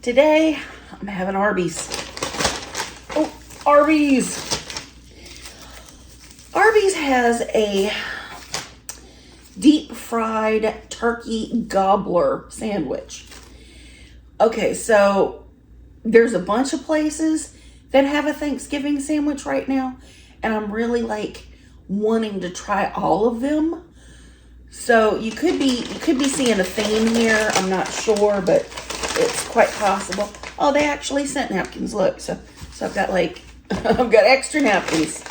Today, I'm having Arby's. Oh, Arby's. Arby's has a deep fried turkey gobbler sandwich. Okay, so there's a bunch of places that have a Thanksgiving sandwich right now, and I'm really like wanting to try all of them. So you could be seeing a theme here. I'm not sure, but it's quite possible. Oh, they actually sent napkins. Look, so I've got like I've got extra napkins.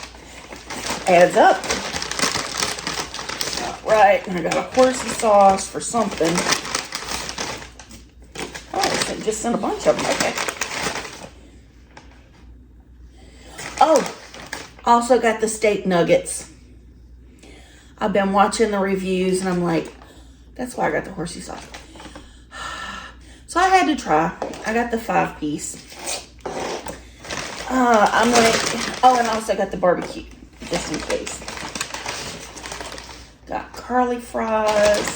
Adds up. All right, and I got a horsey sauce for something. Oh, they just sent a bunch of them. Okay. Oh, also got the steak nuggets. I've been watching the reviews and I'm like, that's why I got the horsey sauce. So I had to try. I got the 5-piece. And I also got the barbecue, just in case. Got curly fries.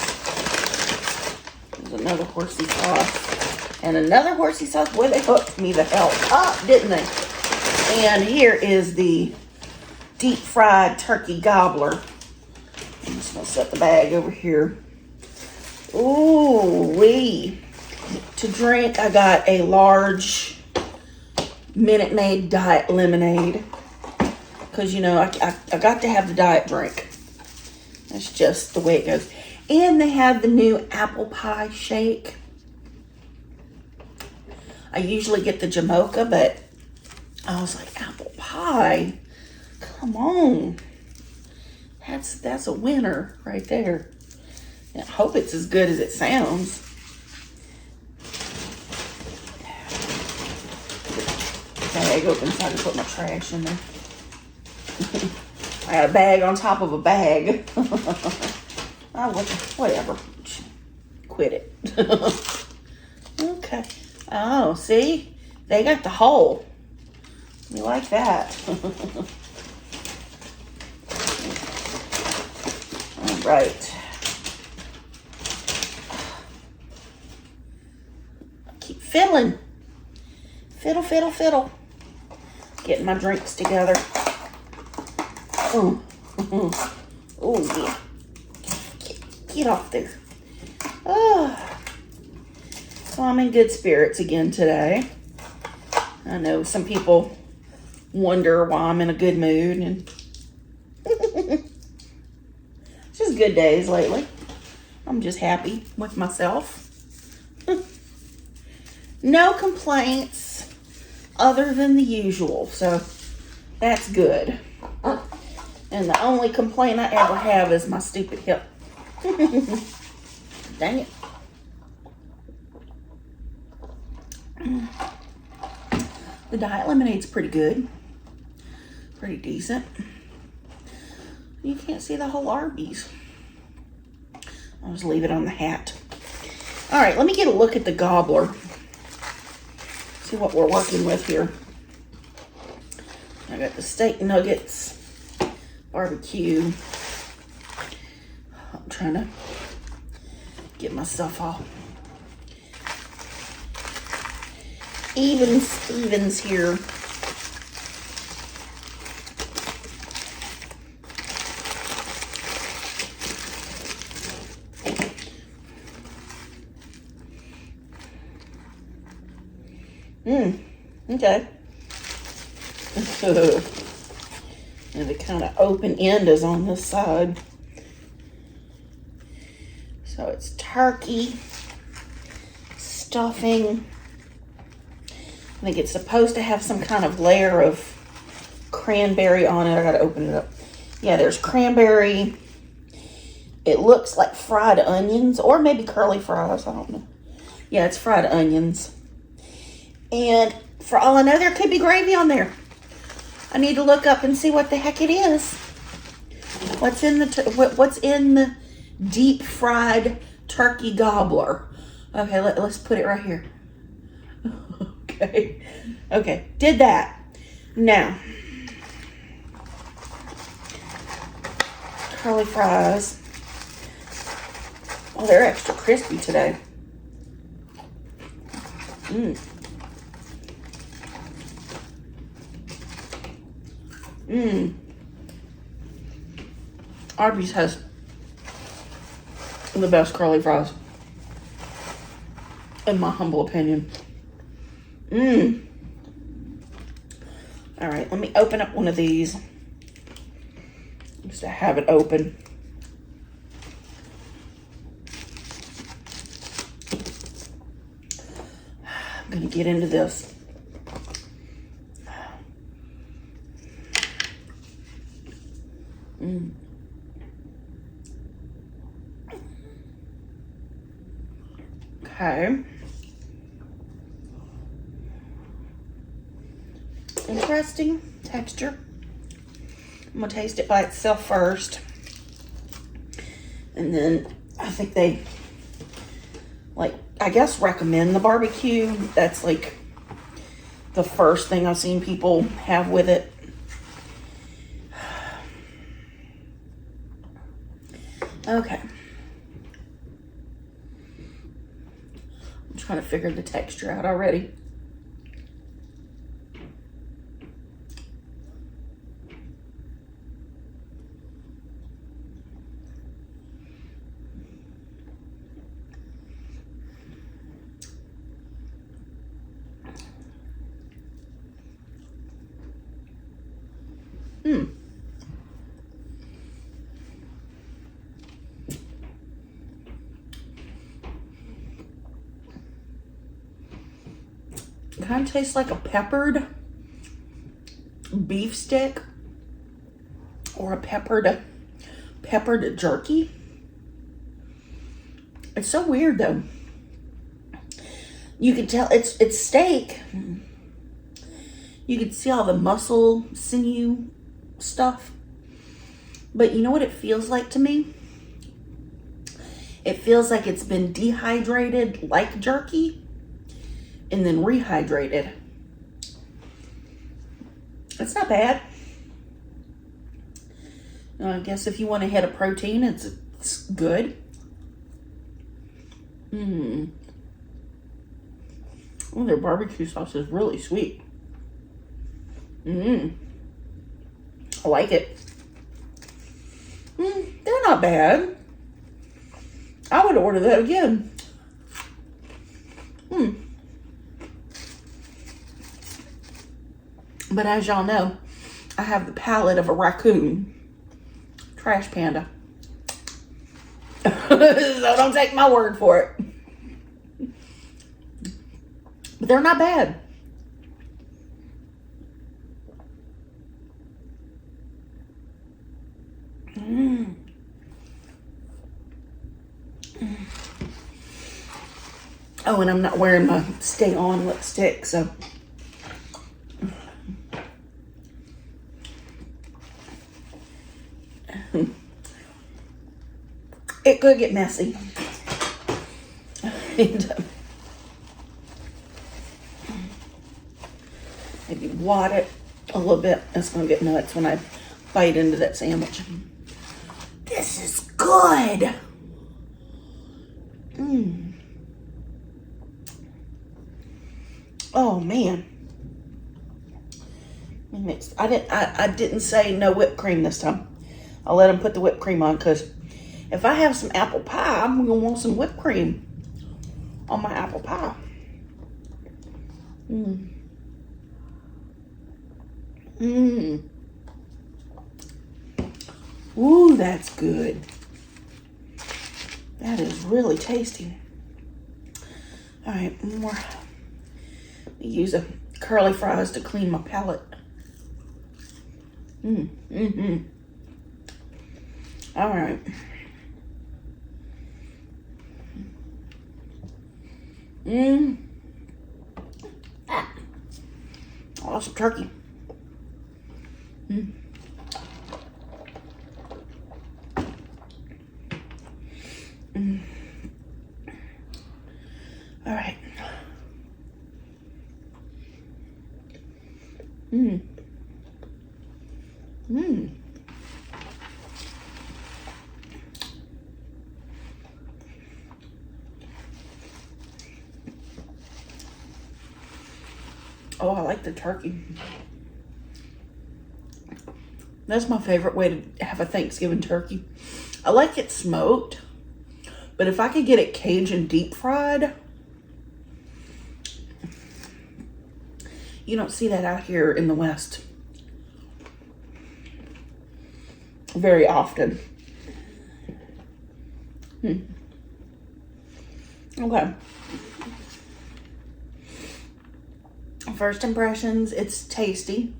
There's another horsey sauce. And another horsey sauce. Boy, they hooked me the hell up, didn't they? And here is the deep fried turkey gobbler. I'm just gonna set the bag over here. Ooh wee. To drink, I got a large Minute Maid diet lemonade. Because, you know, I got to have the diet drink. That's just the way it goes. And they have the new apple pie shake. I usually get the Jamocha, but I was like, apple pie? Come on. That's a winner right there. I hope it's as good as it sounds. Bag open so I can put my trash in there. I got a bag on top of a bag. Oh, whatever. Quit it. Okay. Oh, see? They got the hole. You like that. All right. Keep fiddling. Fiddle, fiddle, fiddle. Getting my drinks together. Oh, yeah. Get off there. Oh. So I'm in good spirits again today. I know some people wonder why I'm in a good mood, and it's just good days lately. I'm just happy with myself. No complaints other than the usual, so that's good. And the only complaint I ever have is my stupid hip. Dang it. The diet lemonade's pretty good. Pretty decent. You can't see the whole Arby's. I'll just leave it on the hat. All right, let me get a look at the gobbler. See what we're working with here. I got the steak nuggets, barbecue. I'm trying to get myself all Stevens here. Okay. And the kind of open end is on this side. So it's turkey, stuffing. I think it's supposed to have some kind of layer of cranberry on it. I gotta open it up. Yeah, there's cranberry. It looks like fried onions, or maybe curly fries, I don't know. Yeah, it's fried onions. And for all I know, there could be gravy on there. I need to look up and see what the heck it is. What's in the deep fried turkey gobbler? Okay, let's put it right here. Okay, did that. Now, curly fries. Oh, they're extra crispy today. Mmm. Mmm. Arby's has the best curly fries, in my humble opinion. Mmm. All right, let me open up one of these just to have it open. I'm gonna get into this. Mmm. Okay. Interesting texture. I'm gonna taste it by itself first. And then I think they, like, I guess recommend the barbecue. That's like the first thing I've seen people have with it. Okay. I'm trying to figure the texture out already. Hmm. Kind of tastes like a peppered beef stick or a peppered jerky. It's so weird though. You can tell it's steak. You can see all the muscle, sinew stuff. But you know what it feels like to me? It feels like it's been dehydrated like jerky and then rehydrated. It's not bad. I guess if you want to hit a protein, it's good. Mmm. Oh, their barbecue sauce is really sweet. Mmm. I like it. They're not bad. I would order that again. But as y'all know, I have the palate of a raccoon. Trash panda. So don't take my word for it. But they're not bad. Oh, and I'm not wearing my Stay On lipstick, so. It could get messy. And, maybe wad it a little bit. It's gonna get nuts when I bite into that sandwich. This is good. Oh man. I didn't say no whipped cream this time. I'll let them put the whipped cream on, because if I have some apple pie, I'm gonna want some whipped cream on my apple pie. Ooh, that's good. That is really tasty. All right, more. Use a curly fries to clean my palate. All right. Awesome turkey. All right. like the turkey. That's my favorite way to have a Thanksgiving turkey. I like it smoked, but if I could get it Cajun deep fried, you don't see that out here in the West very often. Okay. First impressions, it's tasty.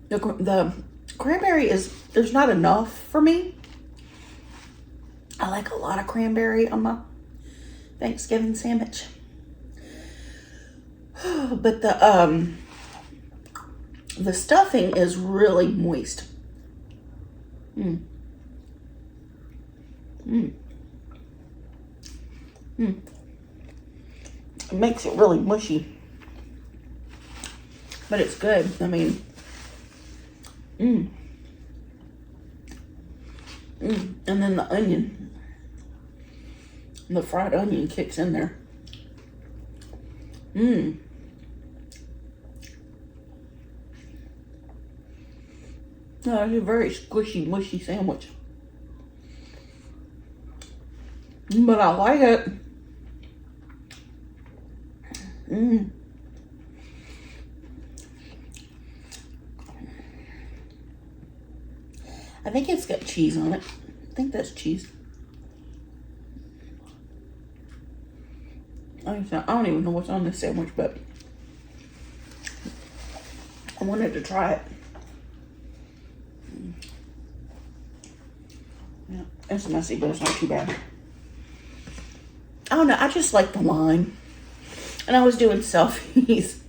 The cranberry there's not enough for me. I like a lot of cranberry on my Thanksgiving sandwich. But the stuffing is really moist. It makes it really mushy. But it's good. I mean, and then the onion, the fried onion kicks in there. No, it's a very squishy, mushy sandwich. But I like it. I think it's got cheese on it. I think that's cheese. I don't even know what's on this sandwich, but I wanted to try it. Yeah, it's messy, but it's not too bad. I don't know. I just like the line. And I was doing selfies.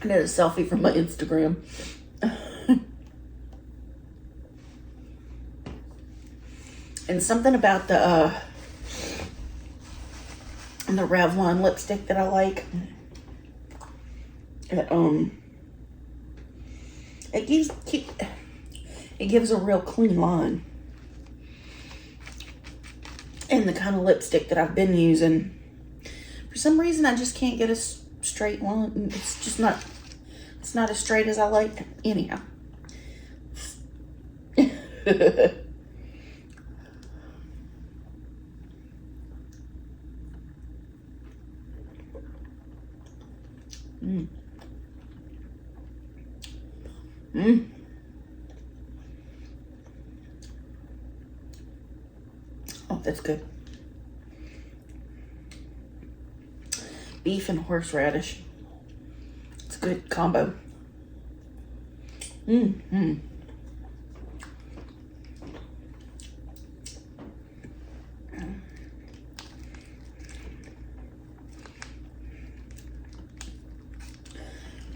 I did a selfie from my Instagram. And something about the Revlon lipstick that I like. It gives a real clean line. And the kind of lipstick that I've been using, for some reason I just can't get a straight line. It's just not, it's not as straight as I like anyhow. Oh, that's good. Beef and horseradish. It's a good combo. And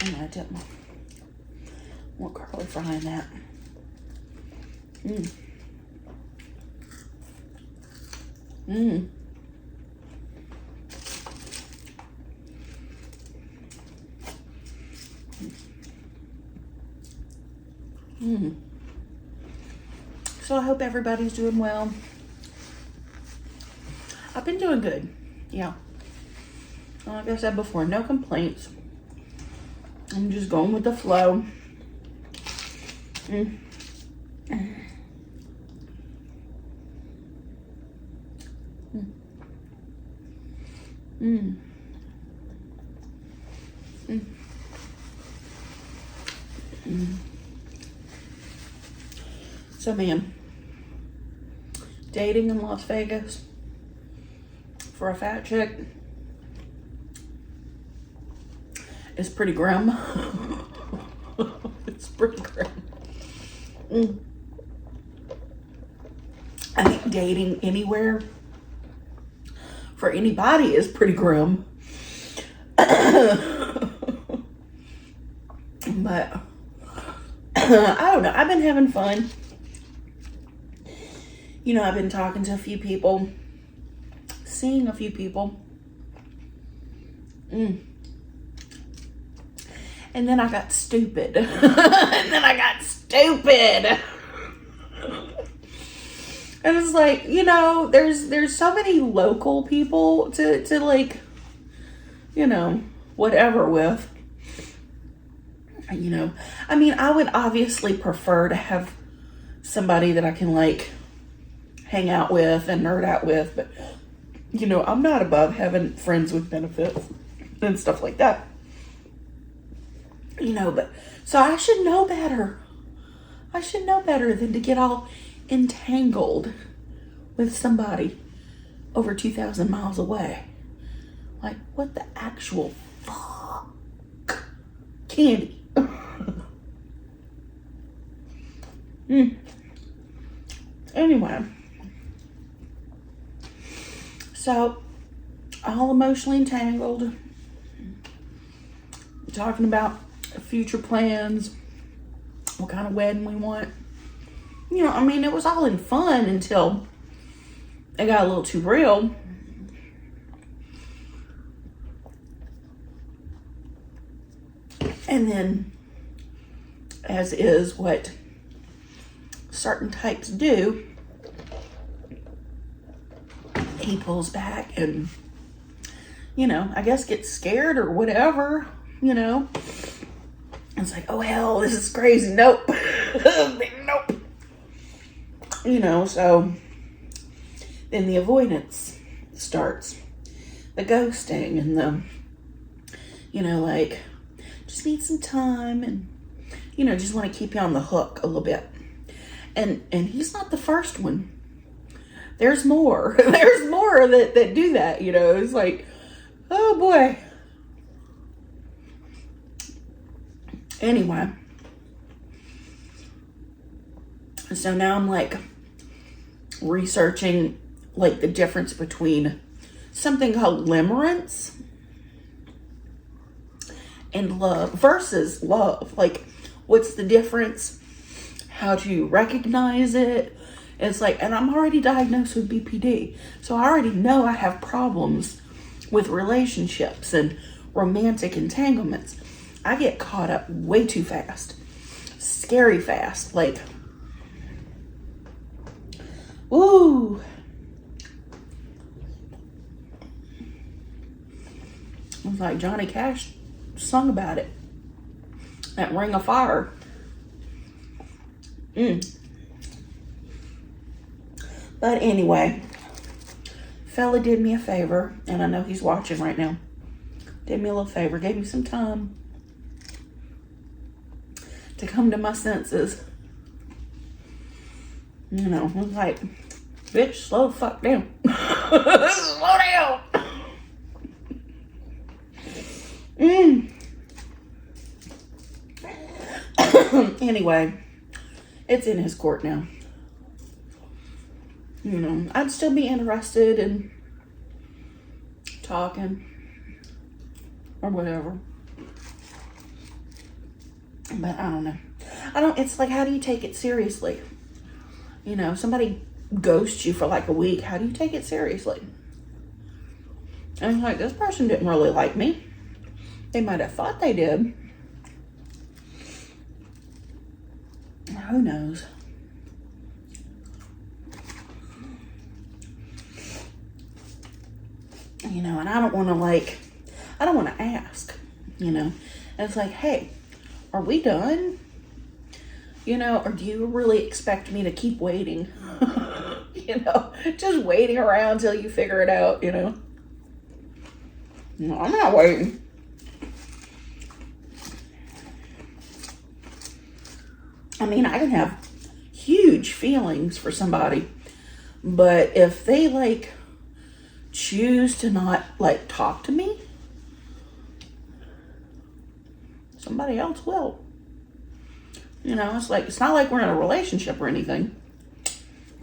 I didn't want garlic frying that. So I hope everybody's doing well. I've been doing good. Yeah. Like I said before, no complaints. I'm just going with the flow. So, man, dating in Las Vegas for a fat chick is pretty grim. It's pretty grim. I think dating anywhere for anybody is pretty grim. But I don't know. I've been having fun. You know, I've been talking to a few people, seeing a few people. And then I got stupid. And it's like, you know, there's so many local people to like, you know, whatever with. You know, I mean, I would obviously prefer to have somebody that I can like hang out with and nerd out with, but you know, I'm not above having friends with benefits and stuff like that. You know, but so I should know better. I should know better than to get all entangled with somebody over 2,000 miles away. Like, what the actual fuck? Candy. Anyway, so all emotionally entangled, talking about future plans, what kind of wedding we want. You know, I mean, it was all in fun until it got a little too real. And then, as is what certain types do, he pulls back and, you know, I guess gets scared or whatever, you know. It's like, oh hell, this is crazy. Nope. Nope. You know, so then the avoidance starts. The ghosting and the, you know, like, just need some time and, you know, just want to keep you on the hook a little bit. And he's not the first one. There's more. There's more that do that, you know. It's like, oh boy. Anyway. So now I'm like researching like the difference between something called limerence and love versus love. Like, what's the difference? How to recognize it? It's like, and I'm already diagnosed with BPD, so I already know I have problems with relationships and romantic entanglements. I get caught up way too fast, scary fast, like, woo. It's like Johnny Cash sung about it. That Ring of Fire. But anyway, fella did me a favor, and I know he's watching right now. Did me a little favor, gave me some time to come to my senses. You know, I was like, bitch, slow the fuck down. Slow down. Anyway, it's in his court now. You know, I'd still be interested in talking or whatever. But I don't know. It's like, how do you take it seriously? You know, somebody ghosts you for like a week. How do you take it seriously? And it's like, this person didn't really like me. They might have thought they did. Who knows? You know, and I don't want to ask, you know. And it's like, hey, are we done? You know, or do you really expect me to keep waiting? You know, just waiting around till you figure it out, you know. No, I'm not waiting. I mean, I can have huge feelings for somebody, but if they like choose to not like talk to me, somebody else will. You know, it's like, it's not like we're in a relationship or anything.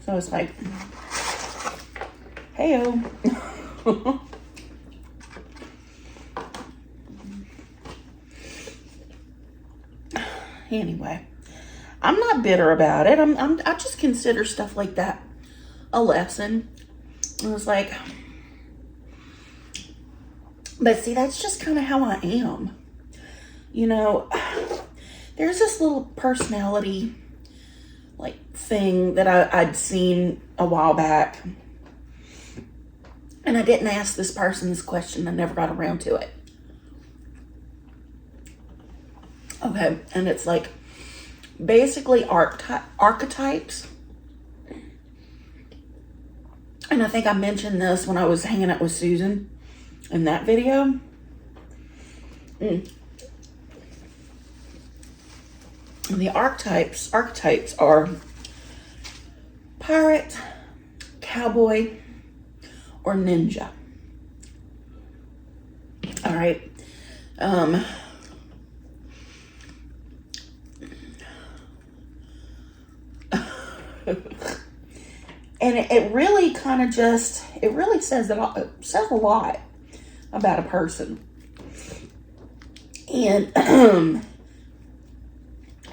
So it's like, hey-o. Anyway, I'm not bitter about it. I just consider stuff like that a lesson. And it's like, but see, that's just kind of how I am. You know, there's this little personality like thing that I'd seen a while back. And I didn't ask this person this question. I never got around to it. Okay, and it's like basically archetypes. And I think I mentioned this when I was hanging out with Susan in that video. And the archetypes are pirate, cowboy, or ninja. All right. And it really kind of just, it really says it says a lot about a person. And I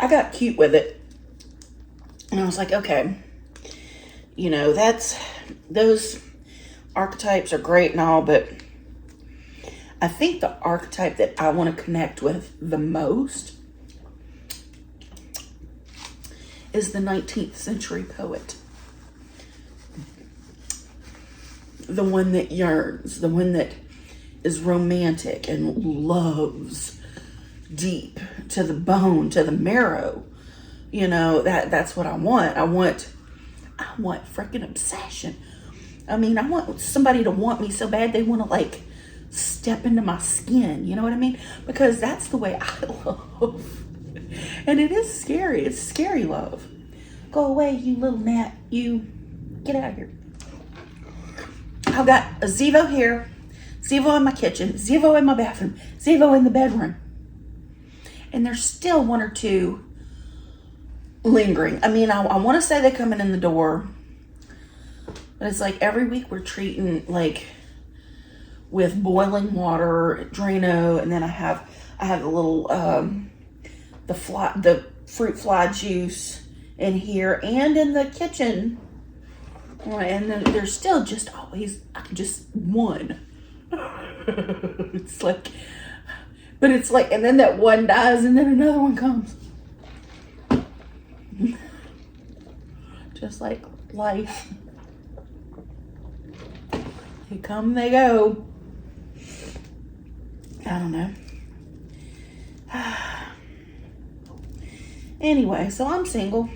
got cute with it. And I was like, okay, you know, those archetypes are great and all, but I think the archetype that I want to connect with the most is the 19th century poet. The one that yearns, the one that is romantic and loves deep to the bone, to the marrow. You know, that's what I want. I want freaking obsession. I mean, I want somebody to want me so bad they want to like step into my skin. You know what I mean? Because that's the way I love. And it is scary. It's scary love. Go away, you little gnat. You get out of here. I've got a Zevo here, Zevo in my kitchen, Zevo in my bathroom, Zevo in the bedroom. And there's still one or two lingering. I mean, I want to say they're coming in the door, but it's like every week we're treating like with boiling water, Drano, and then I have the little the fruit fly juice in here and in the kitchen. And then there's still just always just one. It's like, but it's like, and then that one dies and then another one comes. Just like life. They come, they go. I don't know. Anyway, so I'm single.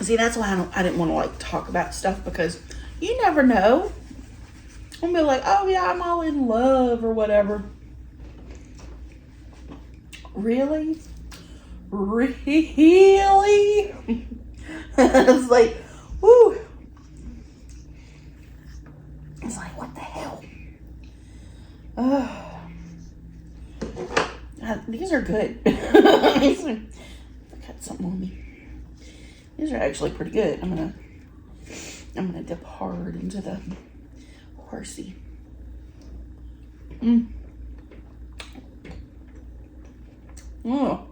See, that's why I didn't want to like talk about stuff, because you never know. I'm gonna be like, oh yeah, I'm all in love or whatever. Really? It's like, whoo. It's like, what the hell? These are good. I got something on me. These are actually pretty good. I'm gonna dip hard into the horsey. Oh,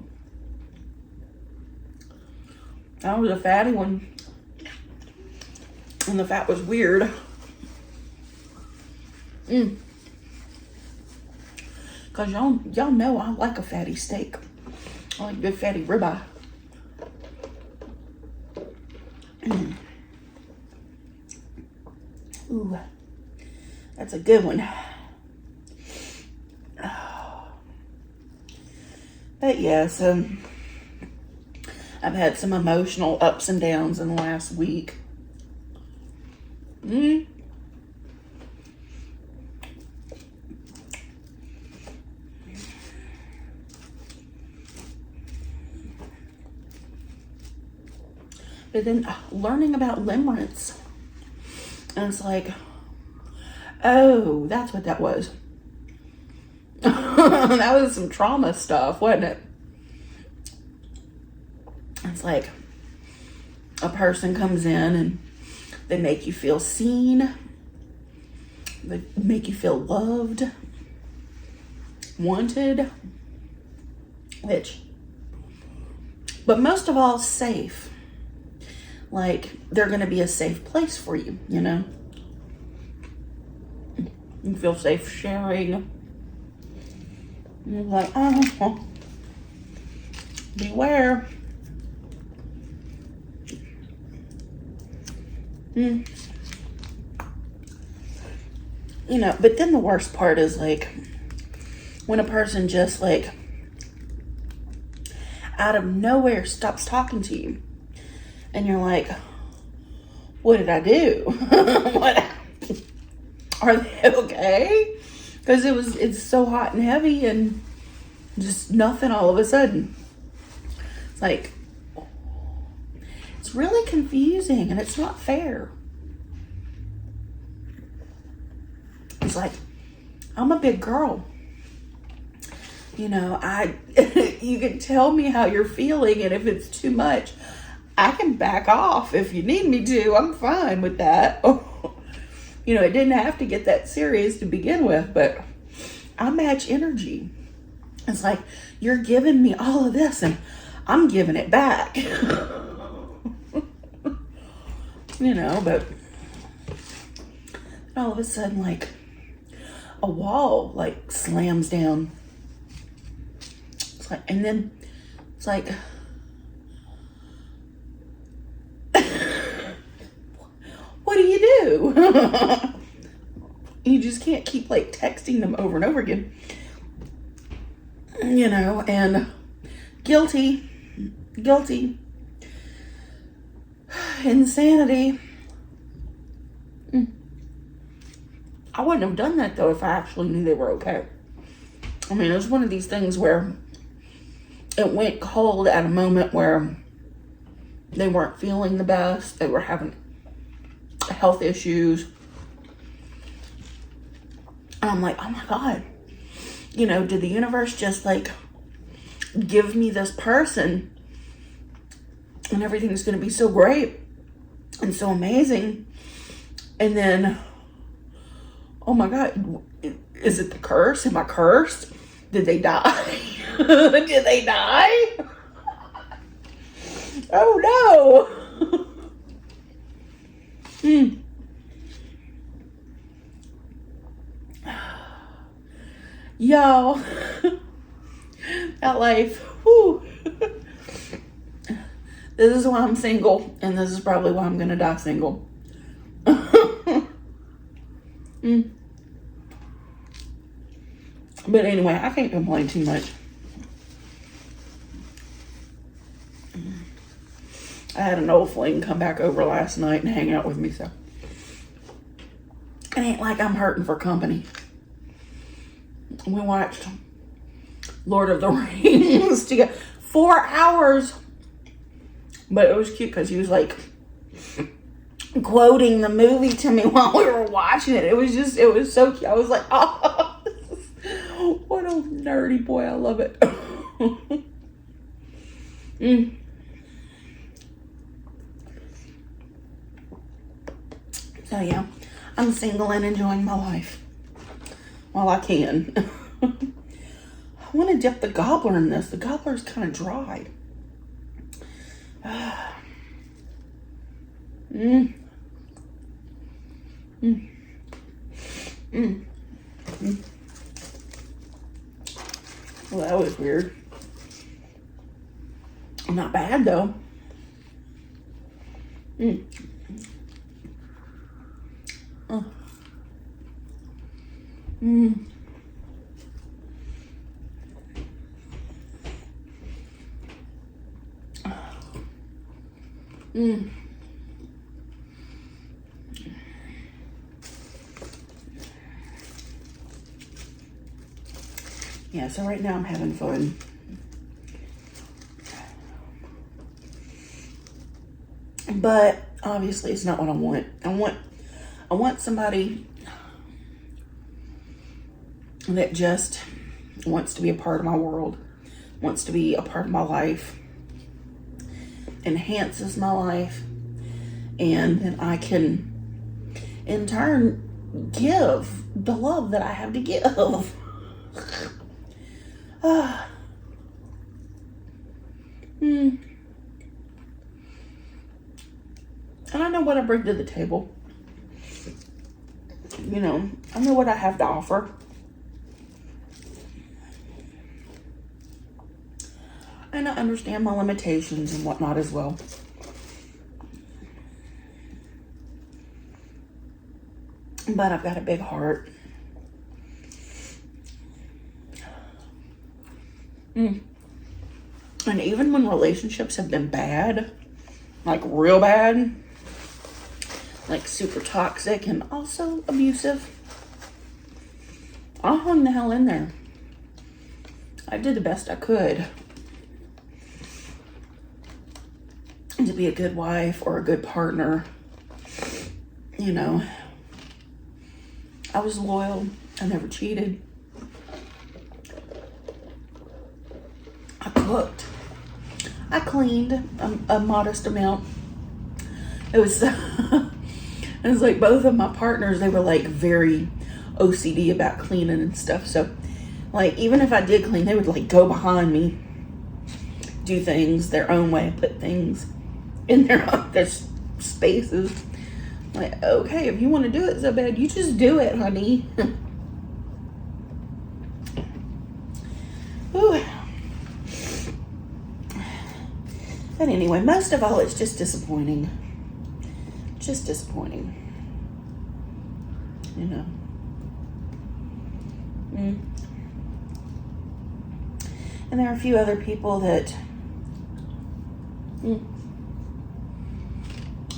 that was a fatty one, and the fat was weird. Cause y'all know I like a fatty steak. I like good fatty ribeye. Ooh, that's a good one. But yeah, so I've had some emotional ups and downs in the last week. But then learning about limerence, and it's like, oh, that's what that was. That was some trauma stuff, wasn't it? It's like a person comes in and they make you feel seen. They make you feel loved, wanted, but most of all, safe. Like, they're going to be a safe place for you, you know? You feel safe sharing. You're like, oh, beware. You know, but then the worst part is like when a person just like out of nowhere stops talking to you and you're like, what did I do? What, are they okay? Because it's so hot and heavy and just nothing all of a sudden. It's like, it's really confusing and it's not fair. It's like, I'm a big girl. You know, you can tell me how you're feeling, and if it's too much, I can back off if you need me to. I'm fine with that. You know, it didn't have to get that serious to begin with, but I match energy. It's like, you're giving me all of this, and I'm giving it back. You know, but all of a sudden, like, a wall, like, slams down. It's like, and then it's like, what do you do? You just can't keep like texting them over and over again. You know, and guilty. Insanity. I wouldn't have done that though if I actually knew they were okay. I mean, it was one of these things where it went cold at a moment where they weren't feeling the best. They were having health issues. And I'm like, oh my God. You know, did the universe just like give me this person and everything's going to be so great and so amazing? And then, oh my God, is it the curse? Am I cursed? Did they die? Did they die? Oh no. Yo, that life. Whew. This is why I'm single, and this is probably why I'm gonna die single. But anyway, I can't complain too much. I had an old flame come back over last night and hang out with me, so it ain't like I'm hurting for company. We watched Lord of the Rings together. 4 hours. But it was cute because he was like quoting the movie to me while we were watching it. It was so cute. I was like, oh, what a nerdy boy. I love it. So yeah, I'm single and enjoying my life while I can. I want to dip the Gobbler in this. The Gobbler's kind of dry. Well, that was weird. Not bad though. Yeah, so right now I'm having fun. But obviously it's not what I want. I want somebody that just wants to be a part of my world, wants to be a part of my life, enhances my life, and then I can in turn give the love that I have to give. And I know what I bring to the table. You know, I know what I have to offer. And I understand my limitations and whatnot as well. but I've got a big heart. And even when relationships have been bad, like real bad, like super toxic and also abusive, I hung the hell in there. I did the best I could to be a good wife or a good partner. You know, I was loyal. I never cheated. I cooked. I cleaned a modest amount. It was, it was like both of my partners, they were like very OCD about cleaning and stuff. So like, even if I did clean, they would like go behind me, do things their own way, put things in their spaces. Like, okay, if you want to do it so bad, you just do it, honey. Ooh. But anyway, most of all, it's just disappointing. Just disappointing. You know. And there are a few other people that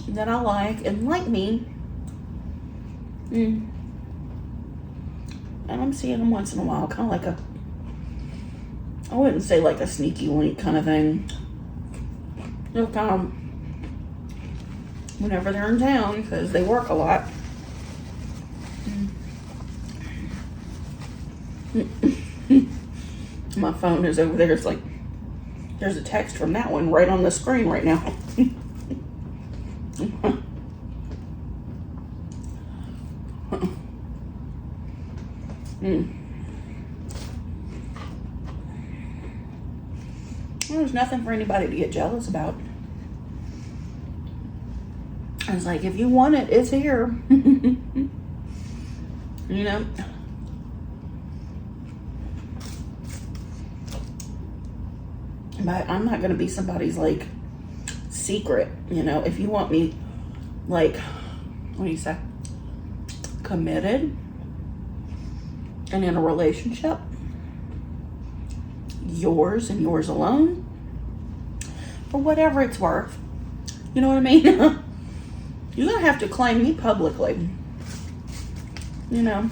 that I like and like me. And I'm seeing them once in a while, kind of like a, I wouldn't say like a sneaky link kind of thing. Just kind of whenever they're in town, because they work a lot. My phone is over there. It's like there's a text from that one right on the screen right now. There's nothing for anybody to get jealous about. I was like, if you want it, it's here. You know. But I'm not going to be somebody's like secret, you know. If you want me like, what do you say, committed and in a relationship, yours and yours alone, for whatever it's worth, you know what I mean? You're going to have to claim me publicly, you know.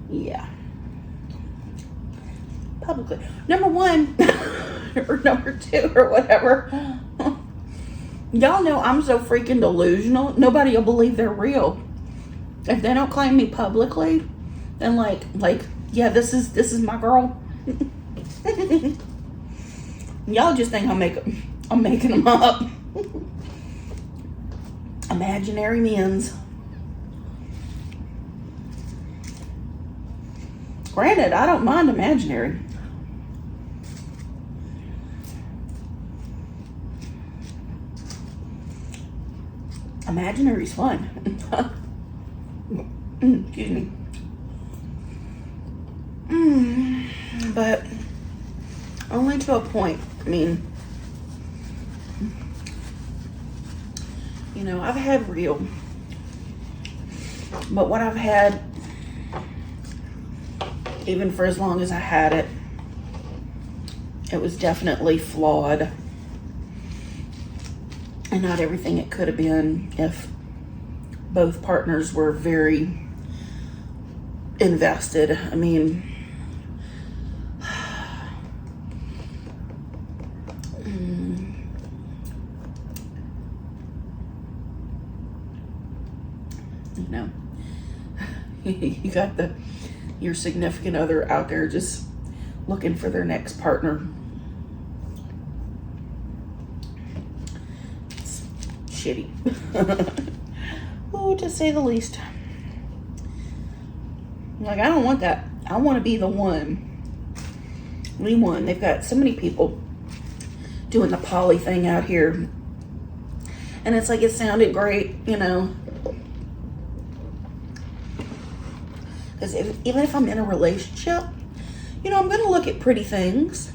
Yeah. Publicly. Number one, or number two, or whatever. Y'all know I'm so freaking delusional. Nobody will believe they're real. If they don't claim me publicly, then like, yeah, this is my girl. Y'all just think I'm making them up. Imaginary men's. Granted, I don't mind imaginary. Imaginary's fun. Excuse me. But only to a point. I mean, you know, I've had real, but what I've had, even for as long as I had it, it was definitely flawed. And not everything it could have been if both partners were very invested. I mean, you know, you got your significant other out there just looking for their next partner. Shitty. Oh, to say the least. Like, I don't want that. I want to be the one. The one. They've got so many people doing the poly thing out here. And it's like, it sounded great, you know. Because even if I'm in a relationship, you know, I'm going to look at pretty things.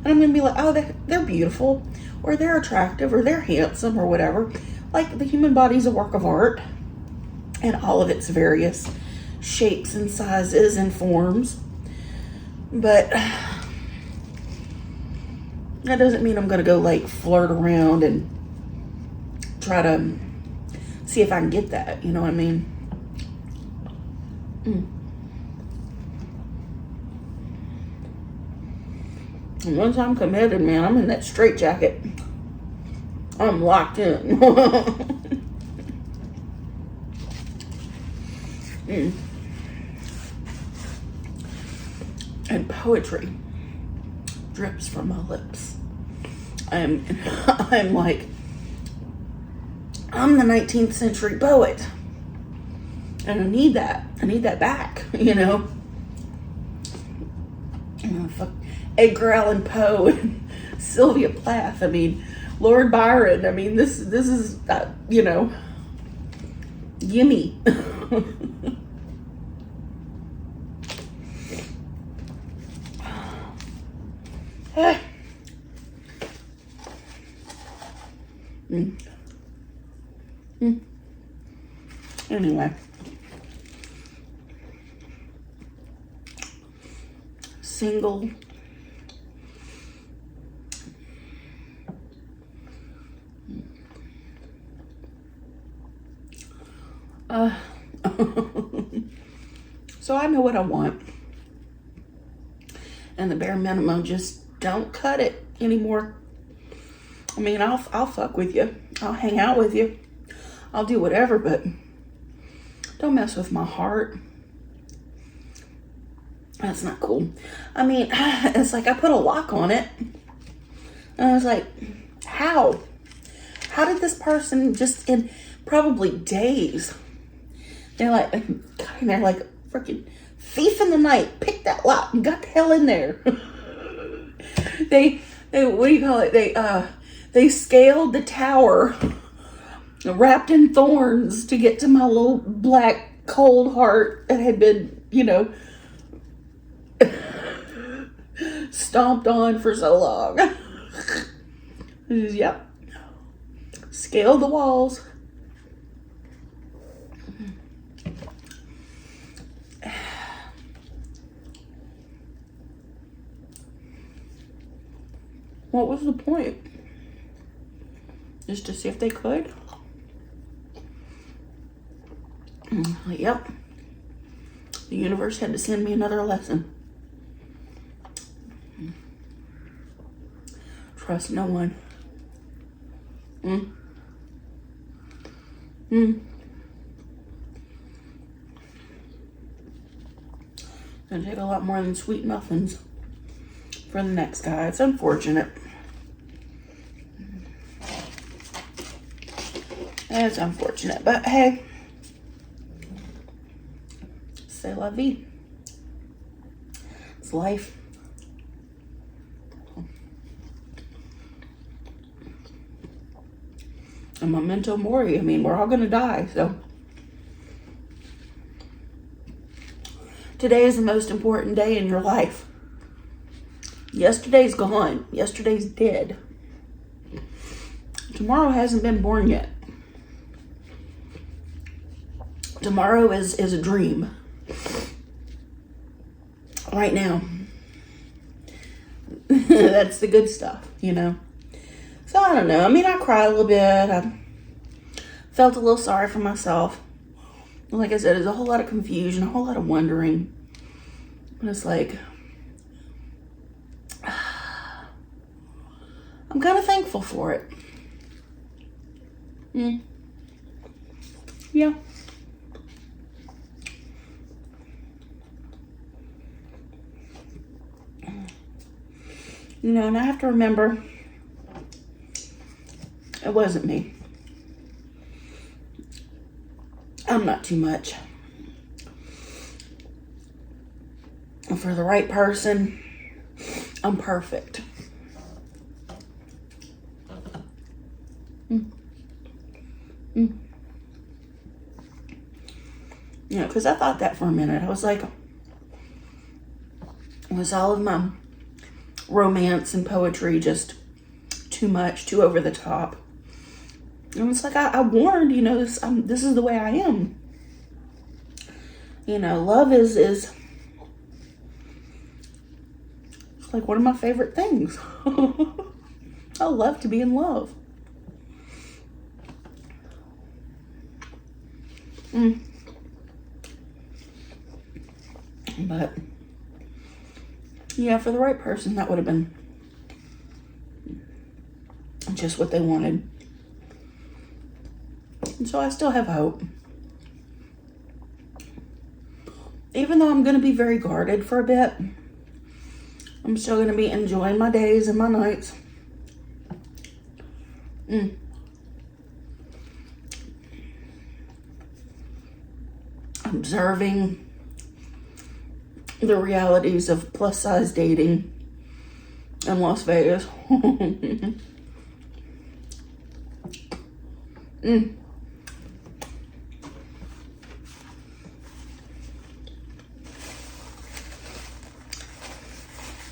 And I'm going to be like, oh, they're beautiful. Or they're attractive, or they're handsome, or whatever. Like, the human body's a work of art. in all of its various shapes and sizes and forms. But that doesn't mean I'm gonna go like flirt around and try to see if I can get that, you know what I mean? And once I'm committed, man, I'm in that straitjacket. I'm locked in. And poetry drips from my lips. I'm like, I'm the 19th century poet. And I need that. I need that back, you know? Fuck Edgar Allan Poe and Sylvia Plath. I mean, Lord Byron. I mean, this is, you know, gimme. Anyway, single. So I know what I want, and the bare minimum just don't cut it anymore. I mean, I'll fuck with you, I'll hang out with you, I'll do whatever, but don't mess with my heart. That's not cool. I mean, it's like I put a lock on it, and I was like, how did this person just in probably days, they're like freaking thief in the night, pick that lock and got the hell in there. they what do you call it, they scaled the tower wrapped in thorns to get to my little black cold heart that had been, you know, stomped on for so long. Yep. Scaled the walls. What was the point? Just to see if they could? Yep. The universe had to send me another lesson. Trust no one. Gonna take a lot more than sweet muffins for the next guy. It's unfortunate. It's unfortunate, but hey, c'est la vie. It's life. And memento mori. I mean, we're all gonna die, so. Today is the most important day in your life. Yesterday's gone. Yesterday's dead. Tomorrow hasn't been born yet. Tomorrow is a dream. Right now. That's the good stuff, you know. So I don't know. I mean, I cried a little bit. I felt a little sorry for myself. Like I said, there's a whole lot of confusion, a whole lot of wondering. But it's like, I'm kind of thankful for it. Yeah. You know, and I have to remember, it wasn't me. I'm not too much. For the right person, I'm perfect. You know, because I thought that for a minute. I was like, was all of my romance and poetry just too much, too over the top? And it's like, I warned, you know, this is the way I am. You know, love is it's like one of my favorite things. I love to be in love. But yeah, for the right person, that would have been just what they wanted. And so I still have hope. Even though I'm going to be very guarded for a bit, I'm still going to be enjoying my days and my nights. Observing the realities of plus size dating in Las Vegas.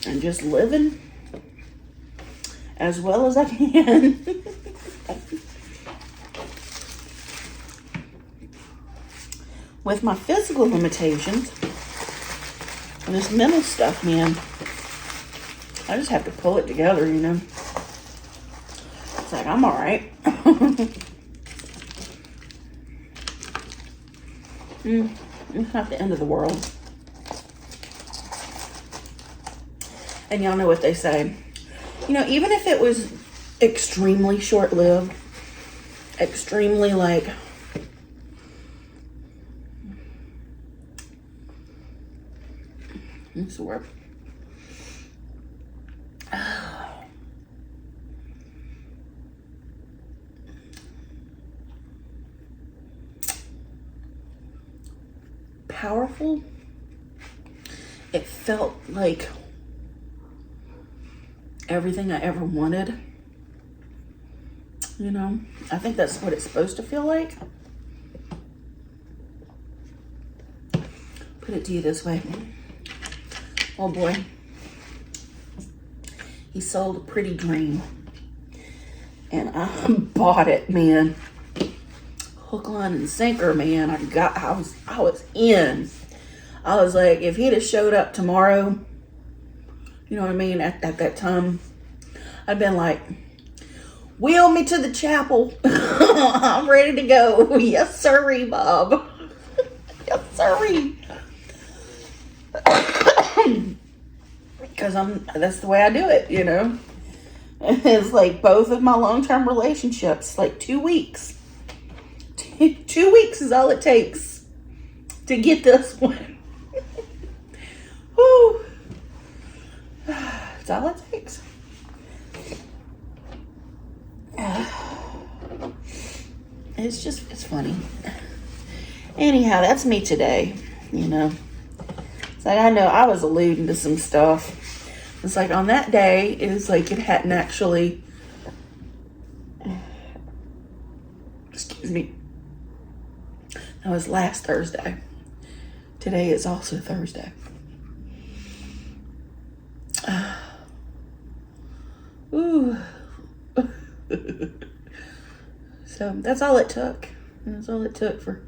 And just living as well as I can. With my physical limitations and this mental stuff, man, I just have to pull it together, you know. It's like, I'm all right. It's not the end of the world. And y'all know what they say. You know, even if it was extremely short-lived, extremely like, what's the word? Powerful. It felt like everything I ever wanted. You know, I think that's what it's supposed to feel like. Put it to you this way. Oh boy. He sold a pretty dream. And I bought it, man. Hook, line, and sinker, man. I was in. I was like, if he'd have showed up tomorrow, you know what I mean, at that time, I'd been like, wheel me to the chapel. I'm ready to go. Yes, sirree, Bob. Yes, sirree. Because that's the way I do it, you know. It's like both of my long-term relationships, like 2 weeks. 2 weeks is all it takes to get this one. Whew. That's all it takes. It's funny. Anyhow, that's me today, you know. It's like, I know I was alluding to some stuff. It's like on that day, it was like it hadn't actually, excuse me, that was last Thursday. Today is also Thursday. Ooh. So that's all it took. That's all it took for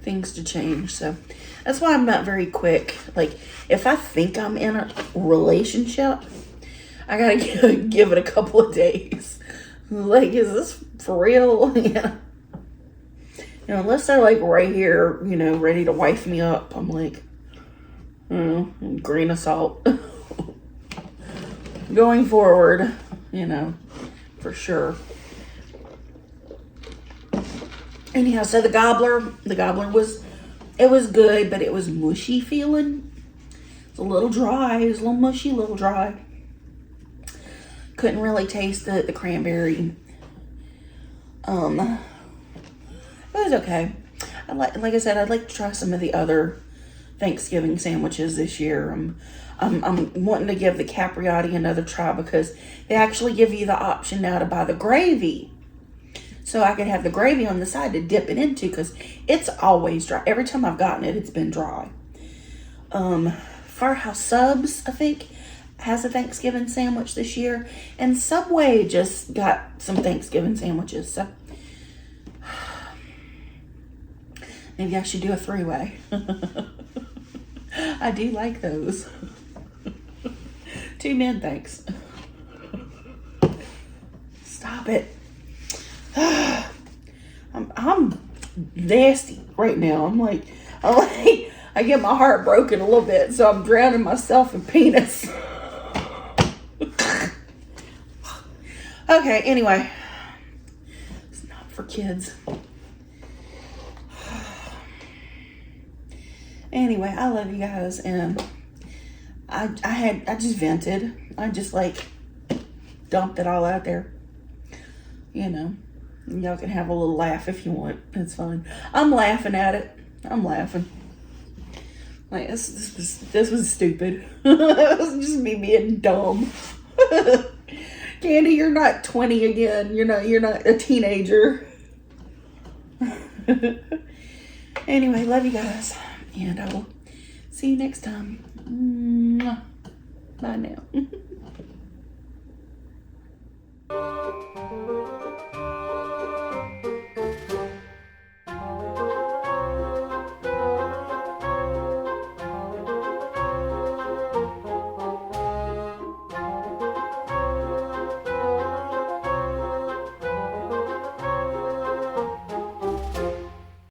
things to change. So that's why I'm not very quick. Like, if I think I'm in a relationship, I gotta give it a couple of days. Like, is this for real? Yeah. You know, unless they're like right here, you know, ready to wife me up, I'm like, grain of salt. Going forward, you know, for sure. Anyhow, so the Gobbler was, it was good, but it was mushy feeling. It's a little dry. It was a little mushy, a little dry. Couldn't really taste the cranberry. It was okay. Like I said, I'd like to try some of the other Thanksgiving sandwiches this year. I'm wanting to give the Capriotti another try because they actually give you the option now to buy the gravy. So I could have the gravy on the side to dip it into because it's always dry. Every time I've gotten it, it's been dry. Firehouse Subs, I think, has a Thanksgiving sandwich this year. And Subway just got some Thanksgiving sandwiches. So Maybe I should do a 3-way. I do like those. 2 men, thanks. Stop it. I'm nasty right now. I'm like, I get my heart broken a little bit, so I'm drowning myself in penis. Okay, anyway. It's not for kids. Anyway, I love you guys, and I just vented. I just like dumped it all out there. You know, y'all can have a little laugh if you want. It's fine. I'm laughing at it. I'm laughing. Like this was stupid. It was just me being dumb. Candy, you're not 20 again. You're not a teenager. Anyway, love you guys. And I will see you next time. Bye now.